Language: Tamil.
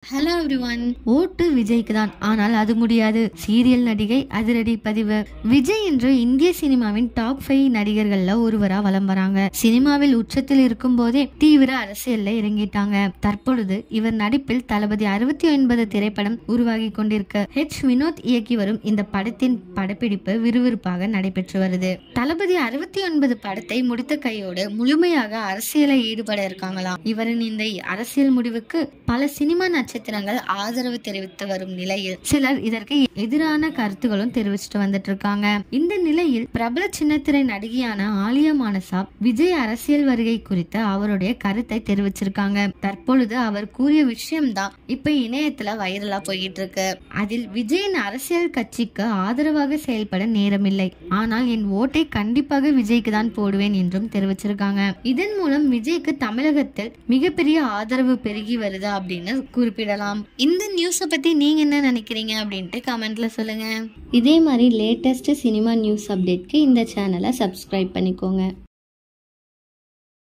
Hello everyone. ஓட்டு விஜய்க்கு தான், ஆனால் அது முடியாது. சீரியல் நடிகை அதிரடி பதிவு. விஜய் என்று இந்திய சினிமாவின் டாப் 5 நடிகர்கள்ல ஒருவரா வலம் வராங்க. சினிமாவில் உச்சத்தில் இருக்கும் போதே தீவிர அரசியல்ல இறங்கிட்டாங்க. தற்பொழுது இவர் நடிப்பில் தளபதி 69 திரைப்படம் உருவாகி கொண்டிருக்க வினோத் இயக்கி வரும் இந்த படத்தின் படப்பிடிப்பு விறுவிறுப்பாக நடைபெற்று வருது. தளபதி 69 படத்தை முடித்த கையோடு முழுமையாக அரசியலை ஈடுபட இருக்காங்களாம். இவரின் இந்த அரசியல் முடிவுக்கு பல சினிமா நட்சத்திரங்கள் ஆதரவு தெரிவித்து வரும் நிலையில் சிலர் இதற்கு எதிரான கருத்துகளும் தெரிவிச்சுட்டு வந்துட்டு இருக்காங்க. இந்த நிலையில் பிரபல சின்னத்திரை நடிகையான ஆலியா மானசா விஜய் அரசியல் வருகை குறித்து அவருடைய கருத்தை தெரிவிச்சிருக்காங்க. தற்பொழுது அவர் கூறிய விஷயம்தான் இப்ப இணையத்துல வைரலா போயிட்டு இருக்கு. அதில் விஜயின் அரசியல் கட்சிக்கு ஆதரவாக செயல்பட நேரமில்லை, ஆனால் என் ஓட்டை கண்டிப்பாக விஜய்க்கு தான் போடுவேன் என்றும் தெரிவிச்சிருக்காங்க. இதன் மூலம் விஜய்க்கு தமிழகத்தில் மிகப்பெரிய ஆதரவு பெருகி வருது அப்படின்னு குறிப்பிடலாம். இந்த நியூஸை பத்தி நீங்க என்ன நினைக்கிறீங்க அப்படின்ட்டு கமெண்ட்ல சொல்லுங்க. இதே மாதிரி லேட்டஸ்ட் சினிமா நியூஸ் அப்டேட்க்கு இந்த சேனலை சப்ஸ்கிரைப் பண்ணிக்கோங்க.